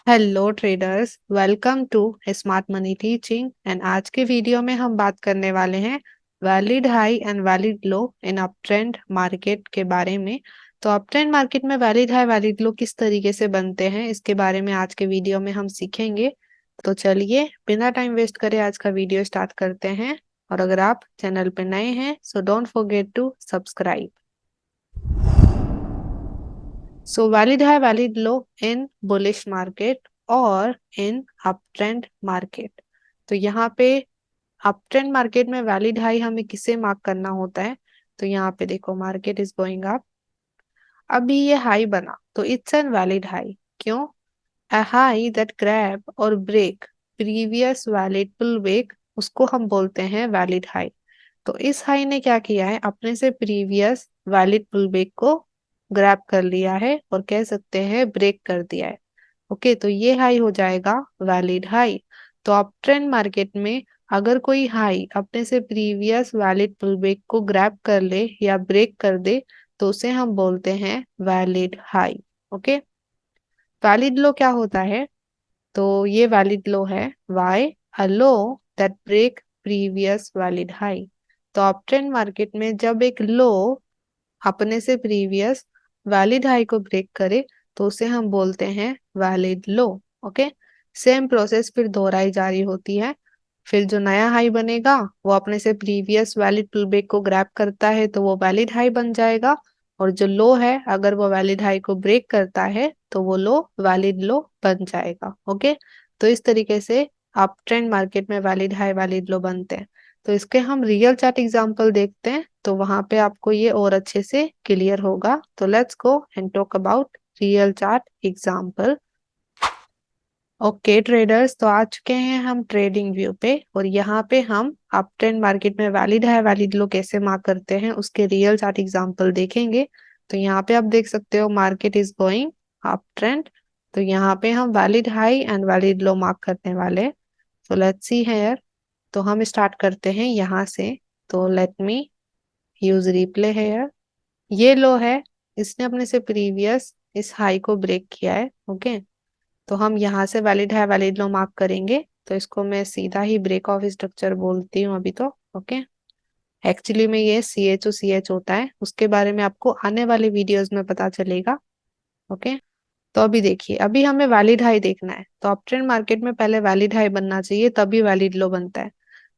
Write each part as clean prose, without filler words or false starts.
Hello traders, welcome to Smart Money Teaching. And आज के video में हम बात करने वाले हैं valid high and valid low in up trend market के बारे में। तो अप ट्रेंड मार्केट में वैलिड हाई वैलिड लो किस तरीके से बनते हैं, इसके बारे में आज के वीडियो में हम सीखेंगे। तो चलिए बिना टाइम वेस्ट करे आज का वीडियो स्टार्ट करते हैं। और अगर आप चैनल पे नए हैं so don't forget to subscribe. So valid high, valid low in bullish market और in uptrend market। तो यहाँ पे अपट्रेंड मार्केट में वैलिड हाई हमें किसे मार्क करना होता है। तो यहाँ पे देखो, मार्केट इज गोइंग अप, अभी ये हाई बना तो इट्स एन वैलिड हाई। क्यों? अ हाई दैट ग्रैब और break previous valid pull back, उसको हम बोलते हैं वैलिड हाई। तो इस हाई ने क्या किया है, अपने से प्रीवियस वैलिड पुल बैक को ग्रैब कर लिया है और कह सकते हैं ब्रेक कर दिया है। ओके, तो ये हाई हो जाएगा वैलिड हाई। तो अप ट्रेंड मार्केट में अगर कोई हाई अपने से प्रीवियस वैलिड पुलबैक को ग्रैब कर ले या ब्रेक कर दे तो उसे हम बोलते हैं valid high. Okay, valid low क्या होता है? तो ये वैलिड लो है why a low that break previous valid high. तो अप ट्रेंड मार्केट में जब एक लो अपने से प्रीवियस वैलिड हाई को ब्रेक करे तो उसे हम बोलते हैं valid low. Okay, same process फिर दोहराई जा रही होती है। फिर जो नया हाई बनेगा वो अपने से प्रीवियस वैलिड पुलबैक को ग्रैब करता है तो वो वैलिड हाई बन जाएगा। और जो लो है अगर वो वैलिड हाई को ब्रेक करता है तो वो लो वैलिड लो बन जाएगा। ओके, तो इस तरीके से अप ट्रेंड मार्केट में वैलिड हाई वैलिड लो बनते हैं। तो इसके हम रियल चार्ट एग्जांपल देखते हैं तो वहां पे आपको ये और अच्छे से क्लियर होगा। तो let's go and talk about real chart example. Okay traders, तो आ चुके हैं हम ट्रेडिंग व्यू पे और यहाँ पे हम अप ट्रेंड मार्केट में वैलिड है वैलिड लो कैसे मार्क करते हैं उसके रियल चार्ट एग्जांपल देखेंगे। तो यहाँ पे आप देख सकते हो market is going up trend. तो यहाँ पे हम valid high and valid low mark करने वाले हैं। तो लेट्स सी है। तो हम स्टार्ट करते हैं यहाँ से। तो लेट मी यूज रिप्ले है यार। ये लो है, इसने अपने से प्रीवियस इस हाई को ब्रेक किया है। ओके, तो हम यहाँ से वैलिड है वैलिड लो मार्क करेंगे। तो इसको मैं सीधा ही ब्रेक ऑफ स्ट्रक्चर बोलती हूँ अभी तो। ओके, एक्चुअली में ये सी एच होता है, उसके बारे में आपको आने वाले वीडियोस में पता चलेगा। ओके, तो अभी देखिए, अभी हमें वैलिड हाई देखना है तो अप ट्रेंड मार्केट में पहले वैलिड हाई बनना चाहिए तभी वैलिड लो बनता है।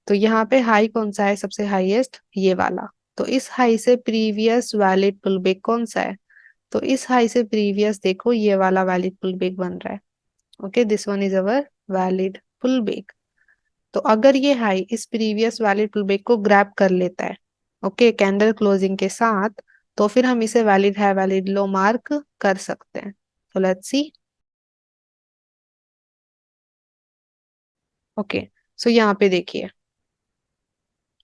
तो यहाँ पे हाई कौन सा है सबसे हाईएस्ट, ये वाला। तो इस हाई से प्रीवियस वैलिड पुलबैक कौन सा है? तो इस हाई से प्रीवियस देखो ये वाला वैलिड पुलबैक बन रहा है। Okay, this one is our valid pullback. तो अगर ये हाई इस प्रीवियस वैलिड पुलबैक को ग्रैब कर लेता है, ओके, कैंडल क्लोजिंग के साथ, तो फिर हम इसे वैलिड है वैलिड लो मार्क कर सकते हैं। तो लेट्स सी। ओके, सो यहाँ पे देखिए,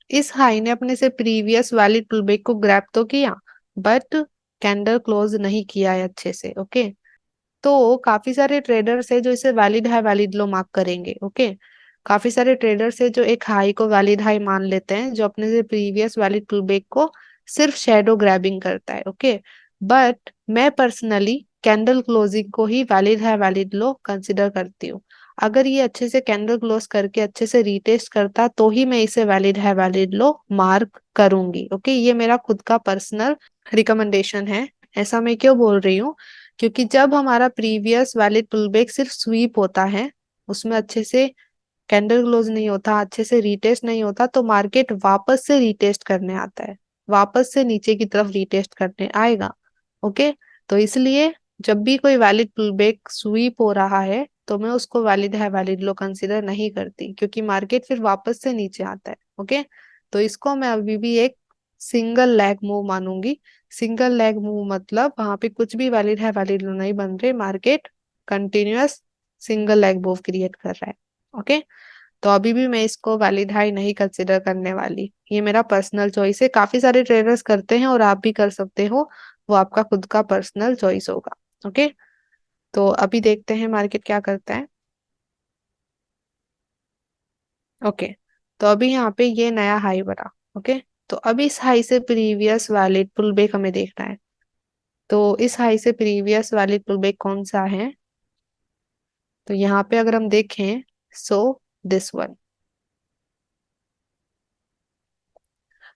इस हाई ने अपने से प्रीवियस वैलिड पुलबैक को ग्रैब तो किया बट कैंडल क्लोज नहीं किया है अच्छे से। ओके, तो काफी सारे ट्रेडर्स है जो इसे वैलिड हाई वैलिड लो मार्क करेंगे। ओके, काफी सारे ट्रेडर्स है जो एक हाई को वैलिड हाई मान लेते हैं जो अपने से प्रीवियस वैलिड पुलबैक को सिर्फ शेडो ग्रैबिंग करता है। ओके, बट मैं पर्सनली कैंडल क्लोजिंग को ही वैलिड हाई वैलिड लो कंसिडर करती हूँ। अगर ये अच्छे से कैंडल क्लोज करके अच्छे से रीटेस्ट करता तो ही मैं इसे वैलिड है वैलिड लो मार्क करूंगी। ओके, ये मेरा खुद का पर्सनल रिकमेंडेशन है। ऐसा मैं क्यों बोल रही हूँ, क्योंकि जब हमारा प्रीवियस वैलिड पुलबैक सिर्फ स्वीप होता है, उसमें अच्छे से कैंडल क्लोज नहीं होता, अच्छे से रीटेस्ट नहीं होता, तो मार्केट वापस से रीटेस्ट करने आता है, वापस से नीचे की तरफ रीटेस्ट करने आएगा। ओके, तो इसलिए जब भी कोई वैलिड पुलबैक स्वीप हो रहा है तो मैं उसको वैलिड है वैलिड लो कंसीडर नहीं करती क्योंकि मार्केट फिर वापस से नीचे आता है। ओके, तो इसको मैं अभी भी एक सिंगल लेग मूव मानूंगी। सिंगल लेग मूव मतलब वहां पे कुछ भी वैलिड है वैलिड लो नहीं बन रहे, market continuous single leg move create कर रहा है। ओके, तो अभी भी मैं इसको वैलिड हाई नहीं कंसिडर करने वाली, ये मेरा पर्सनल चॉइस है। काफी सारे ट्रेडर्स करते हैं और आप भी कर सकते हो, वो आपका खुद का पर्सनल चॉइस होगा। ओके, तो अभी देखते हैं मार्केट क्या करता है। ओके, तो अभी यहाँ पे ये नया हाई बना। ओके, तो अभी इस हाई से प्रीवियस वैलिड पुलबैक हमें देखना है। तो इस हाई से प्रीवियस वैलिड पुलबैक कौन सा है? तो यहाँ पे अगर हम देखें, सो दिस वन।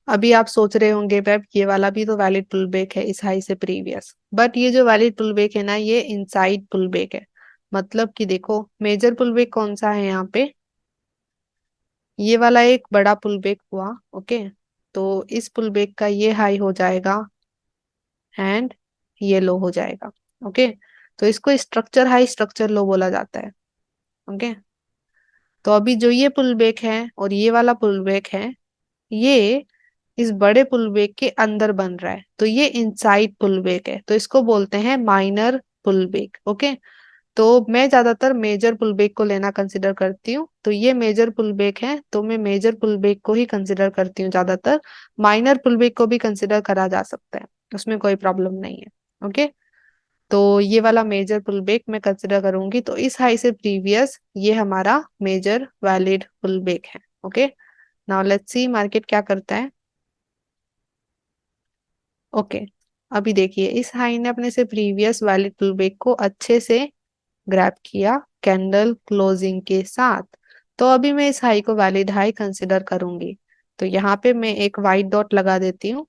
अभी आप सोच रहे होंगे मैम ये वाला भी तो वैलिड पुल बैक है इस हाई से प्रीवियस, बट ये जो वैलिड पुल बैक है ना ये इनसाइड पुल बैक है। मतलब कि देखो मेजर पुल बैक कौन सा है यहाँ पे, ये वाला एक बड़ा पुल बैक हुआ। ओके, तो इस पुल बैक का ये हाई हो जाएगा एंड ये लो हो जाएगा। ओके, तो इसको स्ट्रक्चर हाई स्ट्रक्चर लो बोला जाता है। ओके, तो अभी जो ये पुल बैक है और ये वाला पुल बैक है, ये इस बड़े पुल बैक के अंदर बन रहा है, तो ये इनसाइड पुल बैक है, तो इसको बोलते हैं माइनर पुल बैक। ओके, तो मैं ज्यादातर मेजर पुल बैक को लेना कंसिडर करती हूँ, तो ये मेजर पुल बैक है तो मैं मेजर पुल बैक को ही कंसिडर करती हूँ ज्यादातर। माइनर पुल बैक को भी कंसिडर करा जा सकता है, उसमें कोई प्रॉब्लम नहीं है। ओके, तो ये वाला मेजर पुल बैक मैं कंसिडर करूंगी, तो इस हाई से प्रीवियस ये हमारा मेजर वैलिड पुल बैक है। Okay, now let's C market क्या करता है। ओके, अभी देखिए इस हाई ने अपने से प्रीवियस वैलिड पुल बैक को अच्छे से ग्रैब किया कैंडल क्लोजिंग के साथ। तो अभी मैं इस हाई को वैलिड हाई कंसिडर करूंगी, तो यहाँ पे मैं एक वाइट डॉट लगा देती हूँ,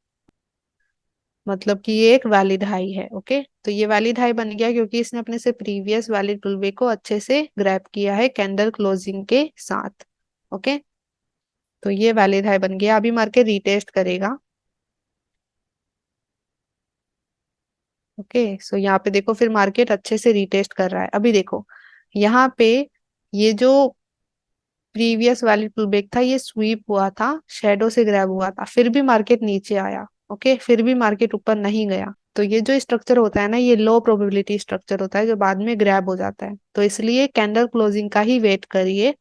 मतलब कि ये एक वैलिड हाई है। ओके, तो ये वैलिड हाई बन गया क्योंकि इसने अपने से प्रीवियस वैलिड पुल बैक को अच्छे से ग्रैब किया है कैंडल क्लोजिंग के साथ। ओके, तो ये वैलिड हाई बन गया, अभी मार्केट रीटेस्ट करेगा। ओके, सो यहाँ पे देखो फिर मार्केट अच्छे से रीटेस्ट कर रहा है। अभी देखो यहाँ पे ये जो प्रीवियस वाली पुल बैक था ये स्वीप हुआ था, शेडो से ग्रैब हुआ था, फिर भी मार्केट नीचे आया। ओके, फिर भी मार्केट ऊपर नहीं गया, तो ये जो स्ट्रक्चर होता है ना ये लो प्रोबेबिलिटी स्ट्रक्चर होता है जो बाद में ग्रैब हो जाता है, तो इसलिए कैंडल क्लोजिंग का ही वेट करिए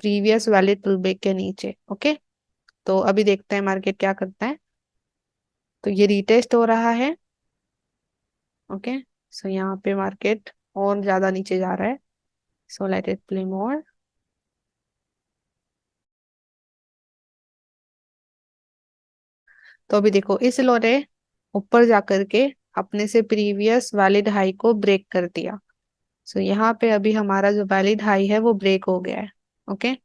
प्रीवियस वैलिड पुल बैक के नीचे। ओके, तो अभी देखते हैं मार्केट क्या करता है। तो ये रीटेस्ट हो रहा है। ओके, सो यहाँ पे मार्केट और ज्यादा नीचे जा रहा है, so let it play more. तो अभी देखो इस लो ने ऊपर जाकर के अपने से प्रीवियस वैलिड हाई को ब्रेक कर दिया। सो यहाँ पे अभी हमारा जो वैलिड हाई है वो ब्रेक हो गया है। ओके,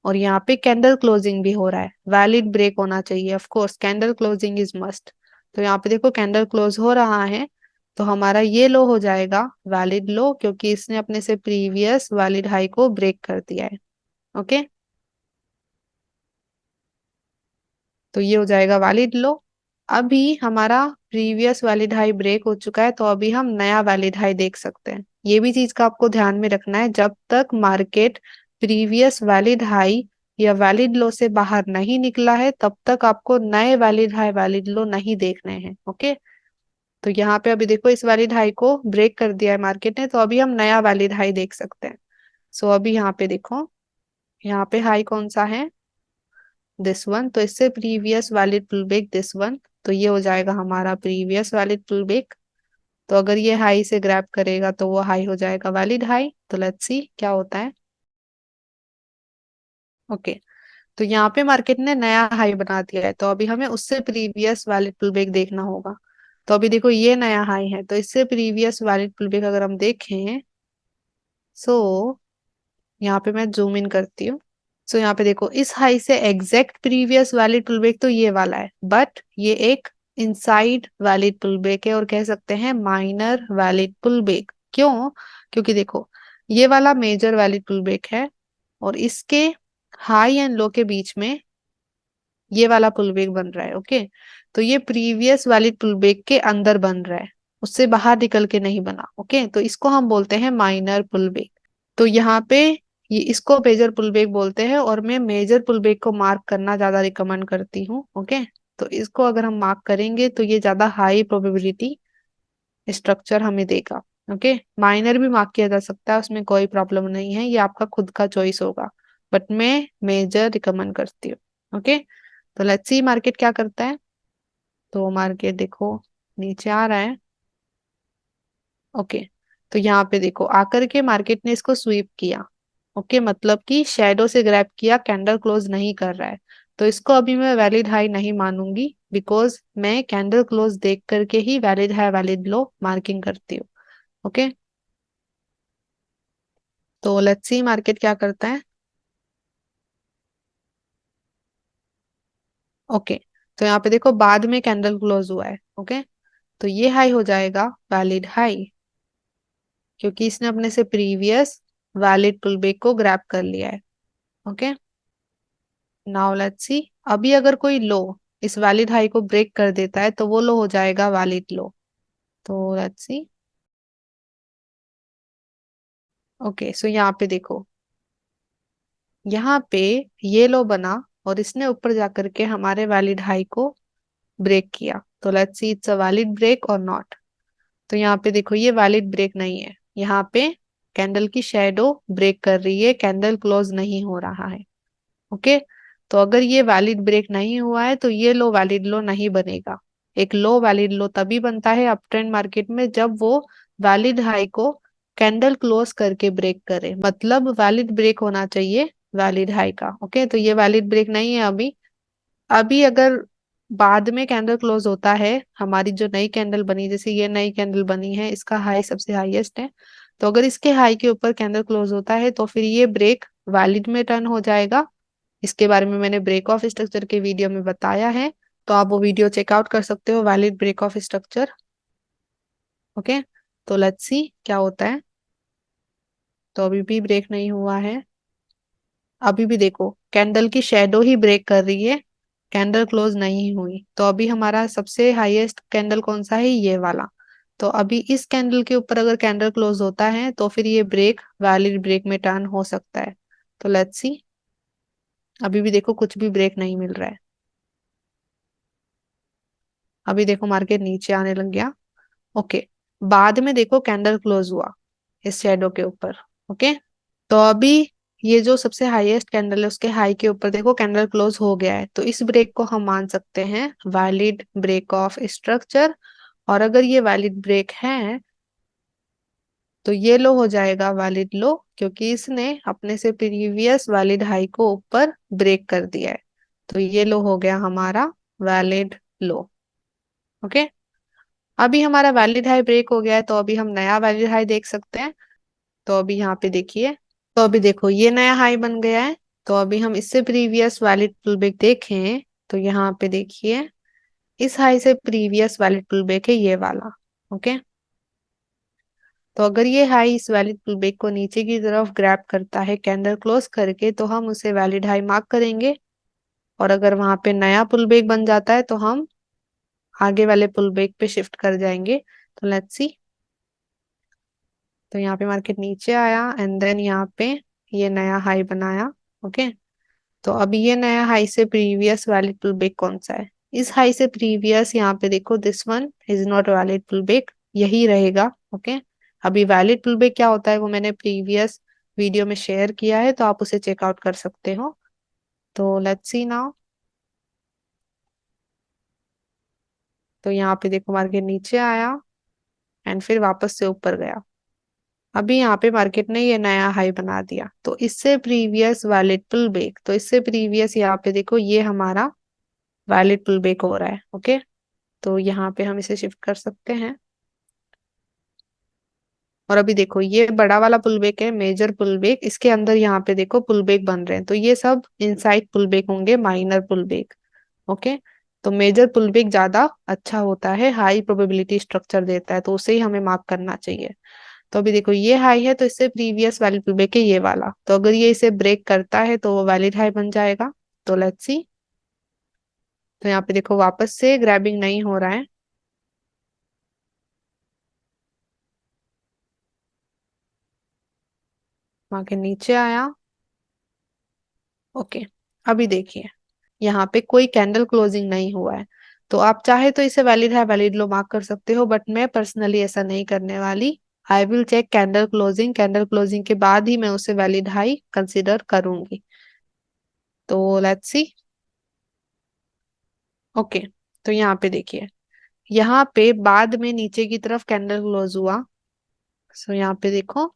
और यहाँ पे कैंडल क्लोजिंग भी हो रहा है, वैलिड ब्रेक होना चाहिए, of course candle closing is must. तो यहाँ पे देखो कैंडल क्लोज हो रहा है, तो हमारा ये लो हो जाएगा वैलिड लो, क्योंकि इसने अपने से प्रीवियस वैलिड हाई को ब्रेक कर दिया है। ओके, तो ये हो जाएगा वैलिड लो। अभी हमारा प्रीवियस वैलिड हाई ब्रेक हो चुका है, तो अभी हम नया वैलिड हाई देख सकते हैं। ये भी चीज का आपको ध्यान में रखना है, जब तक मार्केट प्रीवियस वैलिड हाई या वैलिड लो से बाहर नहीं निकला है तब तक आपको नए वैलिड हाई वैलिड लो नहीं देखने हैं। ओके, तो यहाँ पे अभी देखो इस वैलिड हाई को ब्रेक कर दिया है मार्केट ने, तो अभी हम नया वैलिड हाई देख सकते हैं। सो अभी यहाँ पे देखो, यहाँ पे हाई कौन सा है, दिस वन, तो इससे previous valid pull back this one, तो ये हो जाएगा हमारा प्रीवियस वैलिड पुल बैक। तो अगर ये हाई से ग्रैब करेगा तो वो हाई हो जाएगा वैलिड हाई, तो लेट्स सी क्या होता है। ओके, तो यहाँ पे मार्केट ने नया हाई बना दिया है, तो अभी हमें उससे प्रीवियस वैलिड पुल बैक देखना होगा। तो अभी देखो ये नया हाई है, तो इससे प्रीवियस वैलिड पुल बैक अगर हम देखें, सो यहाँ पे मैं जूम इन करती हूँ। सो यहाँ पे देखो इस हाई से exact previous valid pull back तो ये वाला है, बट ये एक इनसाइड वैलिड पुल बैक है और कह सकते हैं माइनर वैलिड पुल बैक। क्यों? क्योंकि देखो ये वाला मेजर वैलिड पुल बैक है और इसके हाई एंड लो के बीच में ये वाला पुल बैक बन रहा है। ओके, तो ये प्रीवियस वैलिड पुल बैक के अंदर बन रहा है, उससे बाहर निकल के नहीं बना। ओके, तो इसको हम बोलते हैं माइनर पुल बैक। तो यहाँ पे ये इसको मेजर पुल बैक बोलते हैं और मैं मेजर पुल बैक को मार्क करना ज्यादा रिकमेंड करती हूँ। ओके, तो इसको अगर हम मार्क करेंगे तो ये ज्यादा हाई प्रोबेबिलिटी स्ट्रक्चर हमें देगा। ओके, माइनर भी मार्क किया जा सकता है, उसमें कोई प्रॉब्लम नहीं है, ये आपका खुद का चॉइस होगा, बट मैं मेजर रिकमेंड करती हूँ। ओके, तो लेट्स सी मार्केट क्या करता है। तो मार्केट देखो नीचे आ रहा है। ओके, तो यहाँ पे देखो आकर के मार्केट ने इसको स्वीप किया। ओके, मतलब कि शेडो से ग्रैब किया, कैंडल क्लोज नहीं कर रहा है, तो इसको अभी मैं वैलिड हाई नहीं मानूंगी, बिकॉज मैं कैंडल क्लोज देख करके ही वैलिड हाई वैलिड लो मार्किंग करती हूँ। ओके, तो लेट्स सी मार्केट क्या करता है। ओके, तो यहाँ पे देखो बाद में कैंडल क्लोज हुआ है। ओके, तो ये हाई हो जाएगा वैलिड हाई, क्योंकि इसने अपने से प्रीवियस वैलिड पुलबैक को ग्रैब कर लिया है। ओके, नाउ लेट्स सी, अभी अगर कोई लो इस वैलिड हाई को ब्रेक कर देता है तो वो लो हो जाएगा वैलिड लो। तो लेट्स सी। ओके, सो यहाँ पे देखो, यहाँ पे ये लो बना और इसने ऊपर जाकर के हमारे वैलिड हाई को ब्रेक किया। तो let's see it's a valid break और नॉट। तो यहाँ पे देखो ये वैलिड ब्रेक नहीं है, यहाँ पे कैंडल की शेडो ब्रेक कर रही है, कैंडल क्लोज नहीं हो रहा है। ओके, तो अगर ये वैलिड ब्रेक नहीं हुआ है तो ये लो वैलिड लो नहीं बनेगा। एक लो वैलिड लो तभी बनता है अप ट्रेंड मार्केट में जब वो वैलिड हाई को कैंडल क्लोज करके ब्रेक करे, मतलब वैलिड ब्रेक होना चाहिए वैलिड हाई का। ओके, तो ये वैलिड ब्रेक नहीं है अभी। अभी अगर बाद में कैंडल क्लोज होता है, हमारी जो नई कैंडल बनी, जैसे ये नई कैंडल बनी है, इसका हाई सबसे हाईएस्ट है, तो अगर इसके हाई के ऊपर कैंडल क्लोज होता है तो फिर ये ब्रेक वैलिड में टर्न हो जाएगा। इसके बारे में मैंने ब्रेक ऑफ स्ट्रक्चर के वीडियो में बताया है, तो आप वो वीडियो चेकआउट कर सकते हो, valid break of structure. Okay, तो लेट्स सी क्या होता है। तो अभी भी ब्रेक नहीं हुआ है, अभी भी देखो कैंडल की शेडो ही ब्रेक कर रही है, कैंडल क्लोज नहीं हुई। तो अभी हमारा सबसे हाईएस्ट कैंडल कौन सा है, ये वाला। तो अभी इस कैंडल के ऊपर अगर कैंडल क्लोज होता है तो फिर ये ब्रेक वैलिड ब्रेक में टर्न हो सकता है। तो लेट्स सी, अभी भी देखो कुछ भी ब्रेक नहीं मिल रहा है। अभी देखो मार्केट नीचे आने लग गया। ओके, बाद में देखो कैंडल क्लोज हुआ इस शेडो के ऊपर। ओके, तो अभी ये जो सबसे हाईएस्ट कैंडल है उसके हाई के ऊपर देखो कैंडल क्लोज हो गया है, तो इस ब्रेक को हम मान सकते हैं वैलिड ब्रेक ऑफ स्ट्रक्चर। और अगर ये वैलिड ब्रेक है तो ये लो हो जाएगा वैलिड लो, क्योंकि इसने अपने से प्रीवियस वैलिड हाई को ऊपर ब्रेक कर दिया है। तो ये लो हो गया हमारा वैलिड लो। ओके, अभी हमारा वैलिड हाई ब्रेक हो गया है, तो अभी हम नया वैलिड हाई देख सकते हैं। तो अभी यहाँ पे देखिए, तो अभी देखो ये नया हाई बन गया है। तो अभी हम इससे प्रीवियस वैलिड पुलबैक देखें तो यहाँ पे देखिए, इस हाई से प्रीवियस वैलिड पुलबैक है ये वाला। ओके, तो अगर ये हाई इस वैलिड पुलबैक को नीचे की तरफ ग्रैब करता है कैंडल क्लोज करके तो हम उसे वैलिड हाई मार्क करेंगे। और अगर वहां पे नया पुलबैक बन जाता है तो हम आगे वाले पुलबैक पे शिफ्ट कर जाएंगे। तो लेट्स सी, तो यहाँ पे मार्केट नीचे आया एंड देन यहाँ पे ये नया हाई बनाया। ओके, तो अभी ये नया हाई से प्रीवियस वैलिड पुलबैक कौन सा है, इस हाई से प्रीवियस यहाँ पे देखो this one is not valid pullback, यही रहेगा। ओके, अभी वैलिड पुलबैक क्या होता है वो मैंने प्रीवियस वीडियो में शेयर किया है, तो आप उसे चेकआउट कर सकते हो। तो लेट्स सी नाउ, तो यहाँ पे देखो मार्केट नीचे आया एंड फिर वापस से ऊपर गया। अभी यहाँ पे मार्केट ने ये नया हाई बना दिया, तो इससे प्रीवियस वैलिड पुलबैक, तो इससे प्रीवियस यहाँ पे देखो ये हमारा वैलिड पुलबैक हो रहा है। ओके, तो यहाँ पे हम इसे शिफ्ट कर सकते हैं। और अभी देखो ये बड़ा वाला पुलबैक है मेजर पुलबैक, इसके अंदर यहाँ पे देखो पुलबैक बन रहे हैं, तो ये सब इनसाइड पुलबैक होंगे, माइनर पुलबैक। ओके, तो मेजर पुलबैक ज्यादा अच्छा होता है, हाई प्रोबेबिलिटी स्ट्रक्चर देता है, तो उसे ही हमें मार्क करना चाहिए। तो अभी देखो ये हाई है तो इससे प्रीवियस वैलिड पुलबैक है ये वाला, तो अगर ये इसे ब्रेक करता है तो वो वैलिड हाई बन जाएगा। तो लेट्स सी, तो यहाँ पे देखो वापस से ग्रैबिंग नहीं हो रहा है, वहां के नीचे आया। ओके, अभी देखिए यहाँ पे कोई कैंडल क्लोजिंग नहीं हुआ है, तो आप चाहे तो इसे वैलिड है वैलिड लो मार्क कर सकते हो, बट मैं पर्सनली ऐसा नहीं करने वाली। I will check candle closing, candle closing के बाद ही मैं उसे वैलिड हाई कंसीडर करूंगी। तो लेट्स सी। ओके, तो यहाँ पे देखिए, यहाँ पे बाद में नीचे की तरफ कैंडल क्लोज हुआ। सो यहाँ पे देखो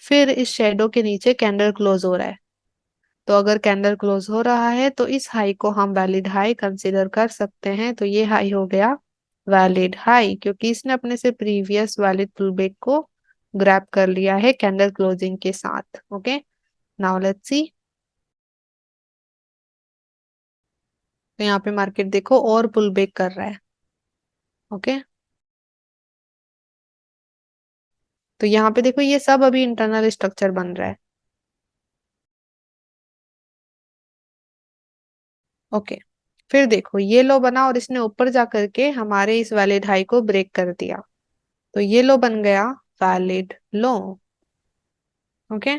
फिर इस शेडो के नीचे कैंडल क्लोज हो रहा है, तो अगर कैंडल क्लोज हो रहा है तो इस हाई को हम वैलिड हाई कंसीडर कर सकते हैं। तो ये हाई हो गया वैलिड हाई, क्योंकि इसने अपने से प्रीवियस वैलिड पुलबैक को ग्रैब कर लिया है कैंडल क्लोजिंग के साथ। ओके, नाउ लेट्स सी। तो यहाँ पे मार्केट देखो और पुल बैक कर रहा है। ओके, तो यहाँ पे देखो ये सब अभी इंटरनल स्ट्रक्चर बन रहा है। ओके, फिर देखो ये लो बना और इसने ऊपर जा करके हमारे इस वैलिड हाई को ब्रेक कर दिया। तो ये लो बन गया वैलिड लो। ओके,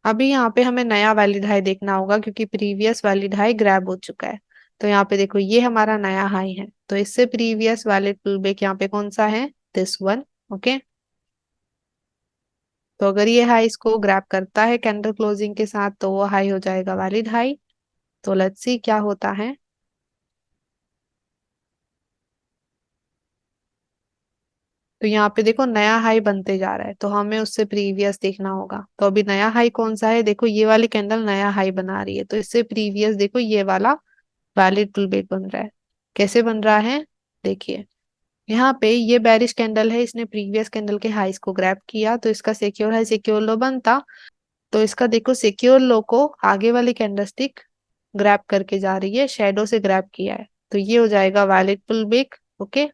अभी यहाँ पे हमें नया वैलिड हाई देखना होगा क्योंकि प्रीवियस वैलिड हाई ग्रैब हो चुका है। तो यहाँ पे देखो ये हमारा नया हाई है, तो इससे प्रीवियस वैलिड पुल बैक यहाँ पे कौन सा है, दिस वन। ओके, तो अगर ये हाई इसको ग्रैब करता है कैंडल क्लोजिंग के साथ तो वो हाई हो जाएगा वैलिड हाई। तो लेट्स सी क्या होता है। तो यहाँ पे देखो नया हाई बनते जा रहा है, तो हमें उससे प्रीवियस देखना होगा। तो अभी नया हाई कौन सा है, देखो ये वाली कैंडल नया हाई बना रही है, तो इससे प्रीवियस देखो ये वाला वैलिड पुल बैक बन रहा है। कैसे बन रहा है, देखिए यहाँ पे ये बेरिश कैंडल है, इसने प्रीवियस कैंडल के हाईस को ग्रैब किया, तो इसका सिक्योर हाई सिक्योर लो बनता। तो इसका देखो सिक्योर लो को आगे वाली कैंडलस्टिक ग्रैब करके जा रही है, शेडो से ग्रैब किया है, तो ये हो जाएगा वैलिड पुल बैक। ओके,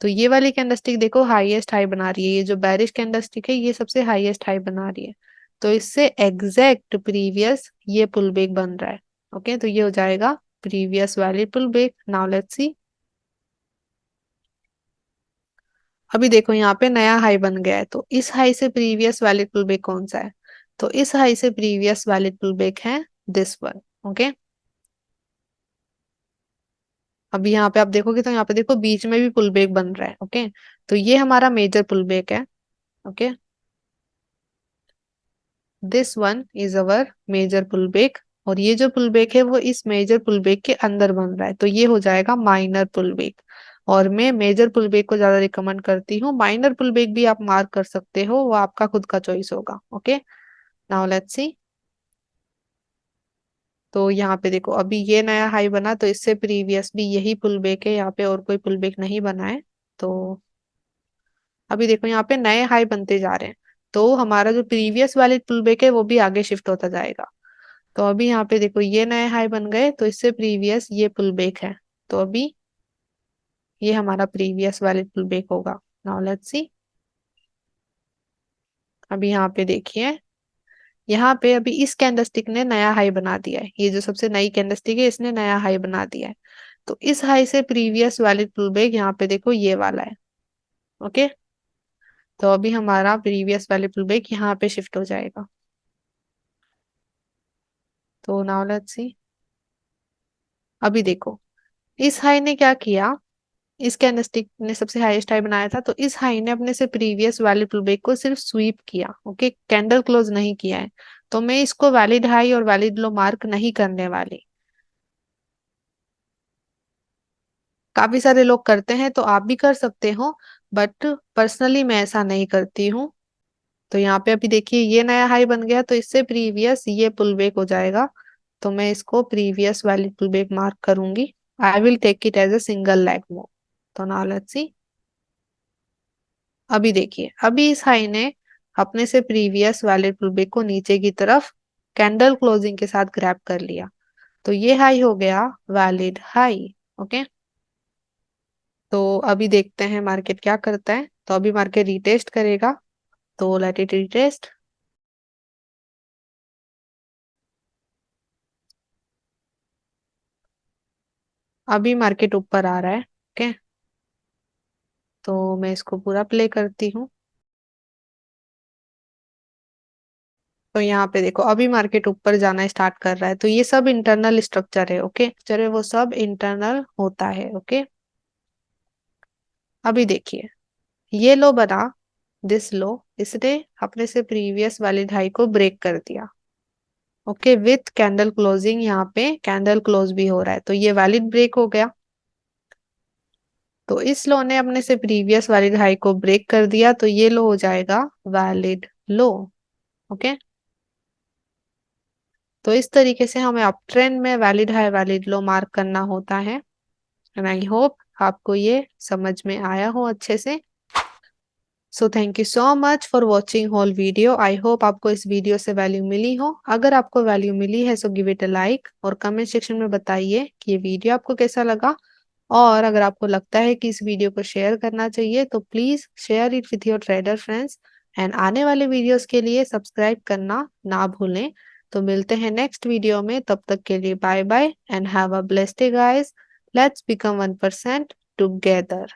तो ये वाली कैंडलस्टिक देखो हाईएस्ट हाई बना रही है, ये जो बेरिश कैंडलस्टिक है ये सबसे हाईएस्ट हाई बना रही है, तो इससे एग्जैक्ट प्रीवियस ये पुल बैक बन रहा है। ओके, तो ये हो जाएगा previous valid pull back. Now let's see. अभी देखो यहाँ पे नया हाई बन गया है, तो इस हाई से प्रीवियस वैलिड पुल बैक कौन सा है, तो इस हाई से प्रीवियस वैलिड पुल बैक है दिस वन। ओके, अभी यहाँ पे आप देखोगे तो यहाँ पे देखो बीच में भी पुल बैक बन रहा है। ओके, तो ये हमारा मेजर पुल बैक है। Okay, this one is our major pull back, और ये जो पुल बैक है वो इस मेजर पुल बैक के अंदर बन रहा है, तो ये हो जाएगा माइनर पुल बैक। और मैं मेजर पुल बैक को ज्यादा रिकमेंड करती हूँ, माइनर पुल बैक भी आप मार्क कर सकते हो, वो आपका खुद का चॉइस होगा। ओके, नाउ लेट्स सी। तो यहाँ पे देखो अभी ये नया हाई बना, तो इससे प्रीवियस भी यही पुल बैक है, यहाँ पे और कोई पुल बैक नहीं बना है। तो अभी देखो यहाँ पे नए हाई बनते जा रहे हैं, तो हमारा जो प्रीवियस वाले पुल बैक है वो भी आगे शिफ्ट होता जाएगा। तो अभी यहाँ पे देखो ये नए हाई बन गए, तो इससे प्रीवियस ये पुल बैक है, तो अभी ये हमारा प्रीवियस वाले पुल बैक होगा। Now let's see. अभी यहाँ पे देखिए, यहाँ पे अभी इस कैंडलस्टिक ने नया हाई बना दिया है, ये जो सबसे नई कैंडलस्टिक है इसने नया हाई बना दिया है, तो इस हाई से प्रीवियस वाले पुल बैक यहाँ पे देखो ये वाला है। ओके, तो अभी हमारा प्रीवियस वाले पुल बैक यहाँ पे शिफ्ट हो जाएगा। तो नाउ लेट्स सी। अभी देखो इस हाई ने क्या किया, इस कैंडलस्टिक ने सबसे हाईएस्ट हाई बनाया था, तो इस हाई ने अपने से प्रीवियस वैलिड पुलबैक को सिर्फ स्वीप किया। ओके, कैंडल क्लोज नहीं किया है, तो मैं इसको वैलिड हाई और वैलिड लो मार्क नहीं करने वाली। काफी सारे लोग करते हैं, तो आप भी कर सकते हो, बट पर्सनली मैं ऐसा नहीं करती हूँ। तो यहाँ पे अभी देखिए ये नया हाई बन गया, तो इससे प्रीवियस ये पुलबैक हो जाएगा, तो मैं इसको प्रीवियस वैलिड पुलबैक मार्क करूंगी। I will take it as a single leg move. So now let's see. अभी देखिए अभी इस हाई ने अपने से प्रीवियस वैलिड पुलबैक को नीचे की तरफ कैंडल क्लोजिंग के साथ ग्रैब कर लिया, तो ये हाई हो गया वैलिड हाई। ओके, तो अभी देखते हैं मार्केट क्या करता है। तो अभी मार्केट रीटेस्ट करेगा, तो लेट इट रीटेस्ट। अभी मार्केट ऊपर आ रहा है। ओके, तो मैं इसको पूरा प्ले करती हूँ। तो यहाँ पे देखो अभी मार्केट ऊपर जाना स्टार्ट कर रहा है, तो ये सब इंटरनल स्ट्रक्चर है। ओके, स्ट्रक्चर है वो सब इंटरनल होता है। ओके, अभी देखिए ये लो बना, दिस लो, इसने अपने से प्रीवियस वाली हाई को ब्रेक कर दिया। ओके, विथ कैंडल क्लोजिंग यहाँ पे कैंडल क्लोज भी हो रहा है, तो ये वैलिड ब्रेक हो गया। तो इस लो ने अपने से प्रीवियस वैलिड हाई को ब्रेक कर दिया, तो ये लो हो जाएगा वैलिड लो। ओके, तो इस तरीके से हमें अप ट्रेंड में वैलिड हाई वैलिड लो मार्क करना होता है। एंड आई होप आपको ये समझ में आया हो अच्छे से। So thank you so much for watching whole video. I hope आपको इस वीडियो से वैल्यू मिली हो। अगर आपको वैल्यू मिली है so give it a like और कमेंट सेक्शन में बताइए कि ये वीडियो आपको कैसा लगा। और अगर आपको लगता है कि इस वीडियो को शेयर करना चाहिए तो please share it with your trader friends. And आने वाले वीडियोस के लिए सब्सक्राइब करना ना भूलें। तो मिलते हैं नेक्स्ट वीडियो में, तब तक के लिए bye bye and have a blessed day guys. Let's become 1% together.